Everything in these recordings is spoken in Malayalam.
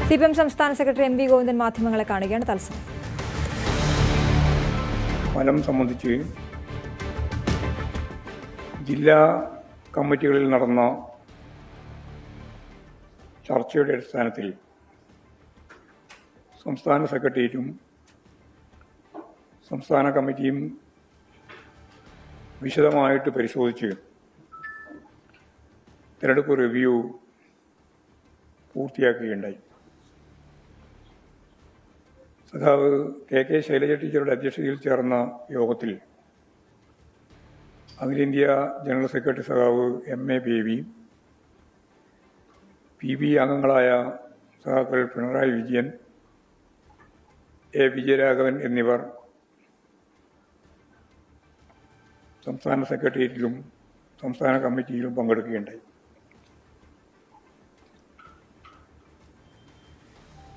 CPM സംസ്ഥാന സെക്രട്ടറി എം വി ഗോവിന്ദൻ മാധ്യമങ്ങളെ കാണുകയാണ്. തത്സമയം ഫലം സംബന്ധിച്ച് ജില്ലാ കമ്മിറ്റികളിൽ നടന്ന ചർച്ചയുടെ അടിസ്ഥാനത്തിൽ സംസ്ഥാന സെക്രട്ടേറിയറ്റും സംസ്ഥാന കമ്മിറ്റിയും വിശദമായിട്ട് പരിശോധിച്ച് തിരഞ്ഞെടുപ്പ് റിവ്യൂ പൂർത്തിയാക്കുകയുണ്ടായി. സഖാവ് കെ ശൈലജ ടീച്ചറുടെ അധ്യക്ഷതയിൽ ചേർന്ന യോഗത്തിൽ അഖിലേന്ത്യാ ജനറൽ സെക്രട്ടറി സഖാവ് MA ബേബി, PB അംഗങ്ങളായ സഖാക്കൾ പിണറായി വിജയൻ, A വിജയരാഘവൻ എന്നിവർ സംസ്ഥാന സെക്രട്ടേറിയറ്റിലും സംസ്ഥാന കമ്മിറ്റിയിലും പങ്കെടുക്കുകയുണ്ടായി.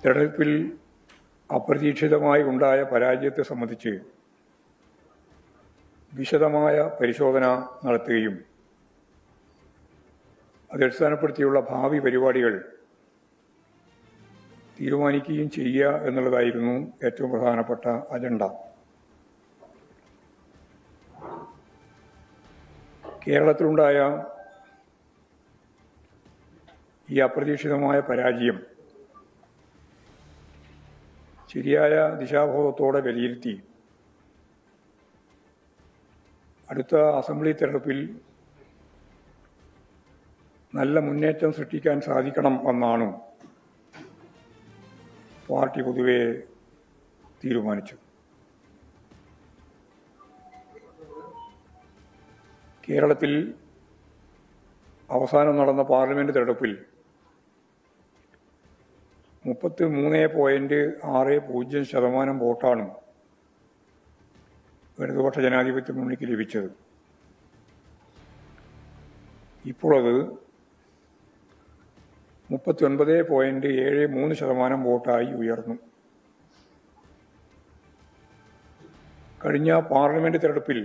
തെരഞ്ഞെടുപ്പിൽ അപ്രതീക്ഷിതമായി ഉണ്ടായ പരാജയത്തെ സംബന്ധിച്ച് വിശദമായ പരിശോധന നടത്തുകയും അതടിസ്ഥാനപ്പെടുത്തിയുള്ള ഭാവി പരിപാടികൾ തീരുമാനിക്കുകയും ചെയ്യുക എന്നുള്ളതായിരുന്നു ഏറ്റവും പ്രധാനപ്പെട്ട അജണ്ട. കേരളത്തിലുണ്ടായ ഈ അപ്രതീക്ഷിതമായ പരാജയം ശരിയായ ദിശാബോധത്തോടെ വിലയിരുത്തി അടുത്ത അസംബ്ലി തെരഞ്ഞെടുപ്പിൽ നല്ല മുന്നേറ്റം സൃഷ്ടിക്കാൻ സാധിക്കണം എന്നാണ് പാർട്ടി പൊതുവെ തീരുമാനിച്ചത്. കേരളത്തിൽ അവസാനം നടന്ന പാർലമെന്റ് തെരഞ്ഞെടുപ്പിൽ 33.60% വോട്ടാണ് ഇടതുപക്ഷ ജനാധിപത്യ മുന്നണിക്ക് ലഭിച്ചത്. ഇപ്പോൾ അത് 39.73% വോട്ടായി ഉയർന്നു. കഴിഞ്ഞ പാർലമെന്റ് തെരഞ്ഞെടുപ്പിൽ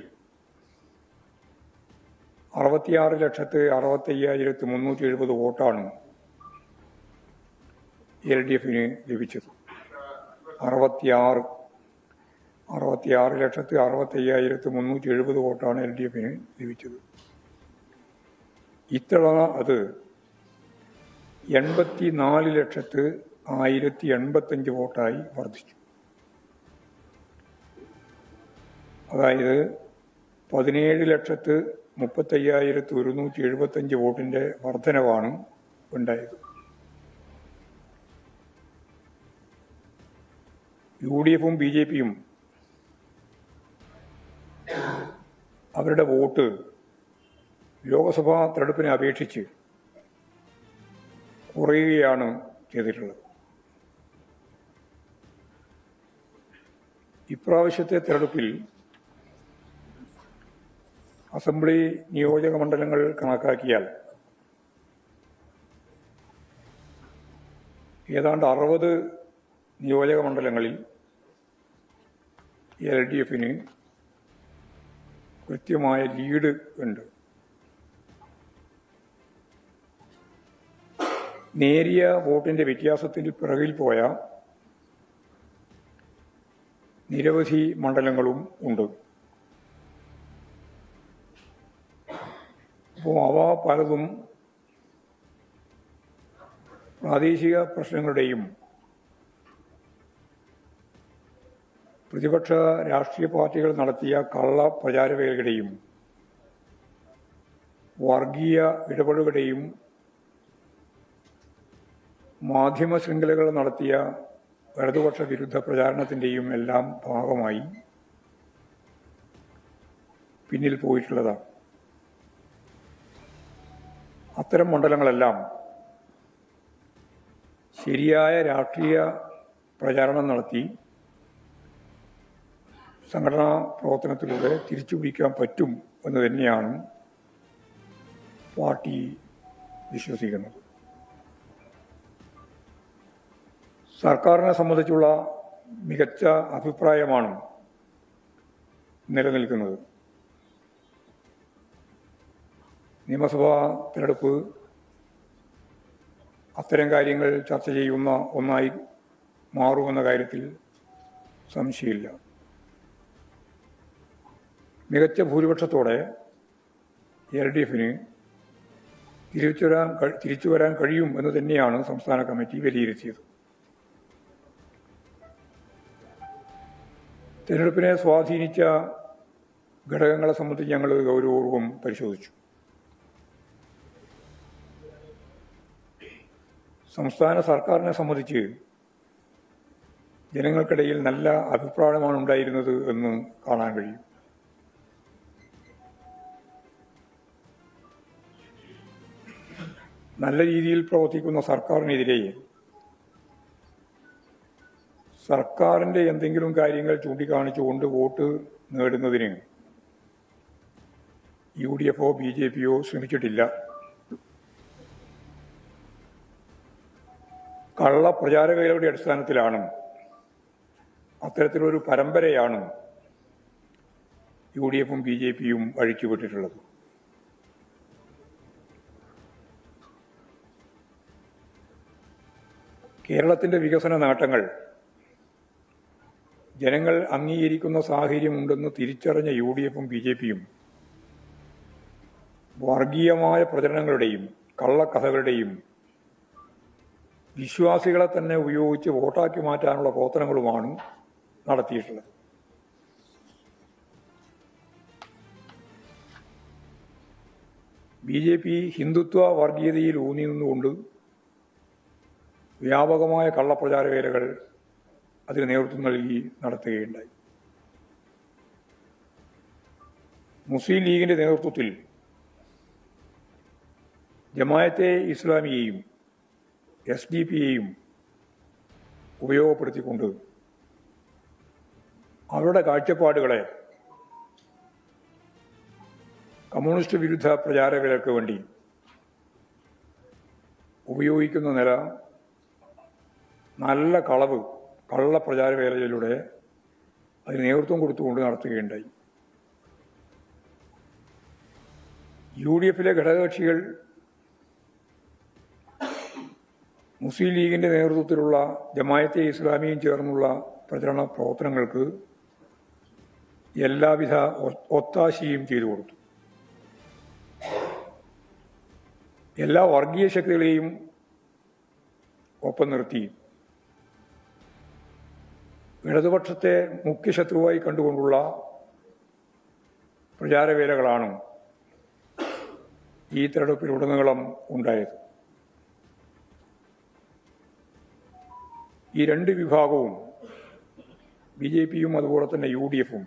66,65,370 വോട്ടാണ് LDFന് ലഭിച്ചത്. 66,65,370 വോട്ടാണ് LDFന് ലഭിച്ചത്. ഇത്തവണ അത് 84,185 വോട്ടായി വർദ്ധിച്ചു. അതായത് 17,35,175 വോട്ടിന്റെ വർധനവാണ് ഉണ്ടായത്. UDFും BJPയും അവരുടെ വോട്ട് ലോക്സഭാ തെരഞ്ഞെടുപ്പിനെ അപേക്ഷിച്ച് കുറയുകയാണ് ചെയ്തിട്ടുള്ളത്. ഇപ്രാവശ്യത്തെ തെരഞ്ഞെടുപ്പിൽ അസംബ്ലി നിയോജക മണ്ഡലങ്ങൾ കണക്കാക്കിയാൽ ഏതാണ്ട് 60 നിയോജക മണ്ഡലങ്ങളിൽ LDFന് കൃത്യമായ ലീഡ് ഉണ്ട്. നേരിയ വോട്ടിന്റെ വ്യത്യാസത്തിൽ പിറകിൽ പോയ നിരവധി മണ്ഡലങ്ങളും ഉണ്ട്. അപ്പോൾ അവ പലതും പ്രാദേശിക പ്രശ്നങ്ങളുടെയും പ്രതിപക്ഷ രാഷ്ട്രീയ പാർട്ടികൾ നടത്തിയ കള്ള പ്രചാരവേലയുടെയും വർഗീയ ഇടപെടലുകളുടെയും മാധ്യമ ശൃംഖലകൾ നടത്തിയ ഇടതുപക്ഷ വിരുദ്ധ പ്രചാരണത്തിന്റെയും എല്ലാം ഭാഗമായി പിന്നിൽ പോയിട്ടുള്ളതാണ്. അത്തരം മണ്ഡലങ്ങളെല്ലാം ശരിയായ രാഷ്ട്രീയ പ്രചാരണം നടത്തി സംഘടനാ പ്രവർത്തനത്തിലൂടെ തിരിച്ചുപിടിക്കാൻ പറ്റും എന്ന് തന്നെയാണ് പാർട്ടി വിശ്വസിക്കുന്നത്. സർക്കാരിനെ സംബന്ധിച്ചുള്ള മികച്ച അഭിപ്രായമാണ് നിലനിൽക്കുന്നത്. നിയമസഭാ തിരഞ്ഞെടുപ്പ് അത്തരം കാര്യങ്ങൾ ചർച്ച ചെയ്യുന്ന ഒന്നായി മാറുമെന്ന കാര്യത്തിൽ സംശയമില്ല. മികച്ച ഭൂരിപക്ഷത്തോടെ LDFന് തിരിച്ചു വരാൻ കഴിയും എന്ന് തന്നെയാണ് സംസ്ഥാന കമ്മിറ്റി വിലയിരുത്തിയത്. തെരഞ്ഞെടുപ്പിനെ സ്വാധീനിച്ച ഘടകങ്ങളെ സംബന്ധിച്ച് ഞങ്ങൾ ഗൗരവപൂർവ്വം പരിശോധിച്ചു. സംസ്ഥാന സർക്കാരിനെ സംബന്ധിച്ച് ജനങ്ങൾക്കിടയിൽ നല്ല അഭിപ്രായമാണ് ഉണ്ടായിരുന്നത് എന്ന് കാണാൻ കഴിയും. നല്ല രീതിയിൽ പ്രവർത്തിക്കുന്ന സർക്കാരിനെതിരെ സർക്കാരിൻ്റെ എന്തെങ്കിലും കാര്യങ്ങൾ ചൂണ്ടിക്കാണിച്ചുകൊണ്ട് വോട്ട് നേടുന്നതിന് UDFോ BJPയോ ശ്രമിച്ചിട്ടില്ല. കള്ള പ്രചാരവേലയുടെ അടിസ്ഥാനത്തിലാണ്, അത്തരത്തിലൊരു പരമ്പരയാണ് UDFും BJPയും അഴിച്ചുവിട്ടിട്ടുള്ളത്. കേരളത്തിൻ്റെ വികസന നേട്ടങ്ങൾ ജനങ്ങൾ അംഗീകരിക്കുന്ന സാഹചര്യമുണ്ടെന്ന് തിരിച്ചറിഞ്ഞ UDFും BJPയും വർഗീയമായ പ്രചരണങ്ങളുടെയും കള്ളക്കഥകളുടെയും വിശ്വാസികളെ തന്നെ ഉപയോഗിച്ച് വോട്ടാക്കി മാറ്റാനുള്ള പ്രവർത്തനങ്ങളുമാണ് നടത്തിയിട്ടുള്ളത്. BJP ഹിന്ദുത്വ വർഗീയതയിൽ ഊന്നി നിന്നുകൊണ്ട് വ്യാപകമായ കള്ളപ്രചാരവേലകൾ അതിന് നേതൃത്വം നൽകി നടത്തുകയുണ്ടായി. മുസ്ലിം ലീഗിന്റെ നേതൃത്വത്തിൽ ജമാഅത്തെ ഇസ്ലാമിയെയും SDP-യെയും ഉപയോഗപ്പെടുത്തിക്കൊണ്ട് അവരുടെ കാഴ്ചപ്പാടുകളെ കമ്മ്യൂണിസ്റ്റ് വിരുദ്ധ പ്രചാരകർക്ക് വേണ്ടി ഉപയോഗിക്കുന്ന നില നല്ല കള്ള പ്രചാരവേലയിലൂടെ അതിന് നേതൃത്വം കൊടുത്തുകൊണ്ട് നടത്തുകയുണ്ടായി. UDFിലെ ഘടകകക്ഷികൾ മുസ്ലിം ലീഗിന്റെ നേതൃത്വത്തിലുള്ള ജമാഅത്തെ ഇസ്ലാമിയും ചേർന്നുള്ള പ്രചരണ പ്രവർത്തനങ്ങൾക്ക് എല്ലാവിധ ഒത്താശയും ചെയ്തു കൊടുത്തു. എല്ലാ വർഗീയ ശക്തികളെയും ഒപ്പം നിർത്തി ഇടതുപക്ഷത്തെ മുഖ്യശത്രുവായി കണ്ടുകൊണ്ടുള്ള പ്രചാരവേലകളാണ് ഈ തെരഞ്ഞെടുപ്പിലുടനീളം ഉണ്ടായത്. ഈ രണ്ട് വിഭാഗവും BJPയും അതുപോലെ തന്നെ UDFും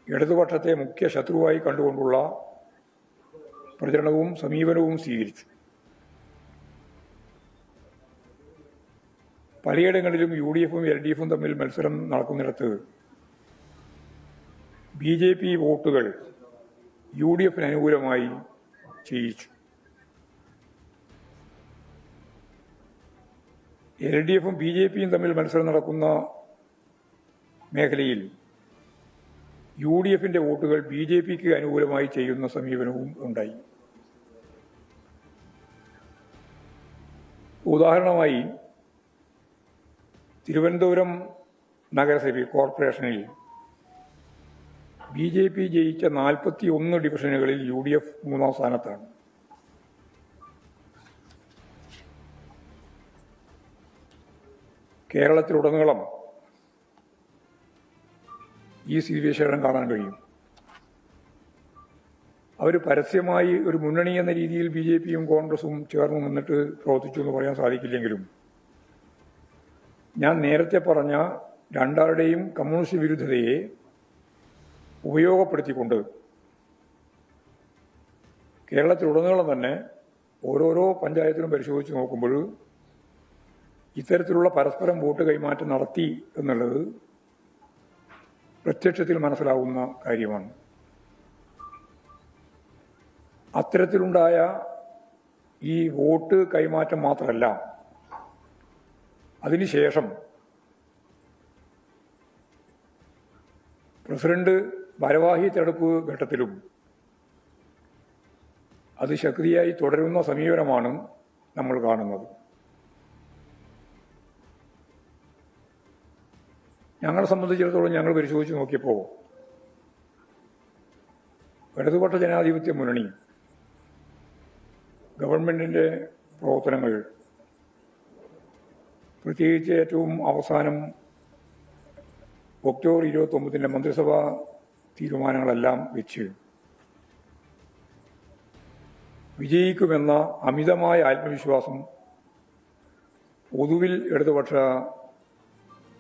ഇടതുപക്ഷത്തെ മുഖ്യ ശത്രുവായി കണ്ടുകൊണ്ടുള്ള പ്രചരണവും സമീപനവും സ്വീകരിച്ചു. പലയിടങ്ങളിലും UDFും LDFും തമ്മിൽ മത്സരം നടക്കുന്നിടത്ത് BJP വോട്ടുകൾ UDFിന് അനുകൂലമായി ചെയ്യിച്ചു. LDFും BJPയും തമ്മിൽ മത്സരം നടക്കുന്ന മേഖലയിൽ UDFിന്റെ വോട്ടുകൾ BJPക്ക് അനുകൂലമായി ചെയ്യുന്ന സമീപനവും ഉണ്ടായി. ഉദാഹരണമായി തിരുവനന്തപുരം നഗരസഭ കോർപ്പറേഷനിൽ BJP ജയിച്ച 41 ഡിവിഷനുകളിൽ UDF 3-ാം സ്ഥാനത്താണ്. കേരളത്തിലുടനീളം ഈ സ്ഥിതിവിശേഷം കാണാൻ കഴിയും. അവർ പരസ്യമായി ഒരു മുന്നണി എന്ന രീതിയിൽ BJPയും കോൺഗ്രസും ചേർന്ന് നിന്നിട്ട് പ്രവർത്തിച്ചു എന്ന് പറയാൻ സാധിക്കില്ലെങ്കിലും ഞാൻ നേരത്തെ പറഞ്ഞ രണ്ടാളുടെയും കമ്മ്യൂണിസ്റ്റ് വിരുദ്ധതയെ ഉപയോഗപ്പെടുത്തിക്കൊണ്ട് കേരളത്തിലുടനീളം തന്നെ ഓരോരോ പഞ്ചായത്തിലും പരിശോധിച്ച് നോക്കുമ്പോൾ ഇത്തരത്തിലുള്ള പരസ്പരം വോട്ട് കൈമാറ്റം നടത്തി എന്നുള്ളത് പ്രത്യക്ഷത്തിൽ മനസ്സിലാവുന്ന കാര്യമാണ്. അത്തരത്തിലുണ്ടായ ഈ വോട്ട് കൈമാറ്റം മാത്രമല്ല, അതിനുശേഷം പ്രസിഡന്റ് ഭാരവാഹി തെരഞ്ഞെടുപ്പ് ഘട്ടത്തിലും അത് ശക്തിയായി തുടരുന്ന സമീപനമാണ് നമ്മൾ കാണുന്നത്. ഞങ്ങളെ സംബന്ധിച്ചിടത്തോളം ഞങ്ങൾ പരിശോധിച്ച് നോക്കിയപ്പോൾ ഇടതുപക്ഷ ജനാധിപത്യ മുന്നണി ഗവൺമെന്റിന്റെ പ്രവർത്തനങ്ങൾ, പ്രത്യേകിച്ച് ഏറ്റവും അവസാനം ഒക്ടോബർ 29 മന്ത്രിസഭാ തീരുമാനങ്ങളെല്ലാം വെച്ച് വിജയിക്കുമെന്ന അമിതമായ ആത്മവിശ്വാസം പൊതുവിൽ ഇടതുപക്ഷ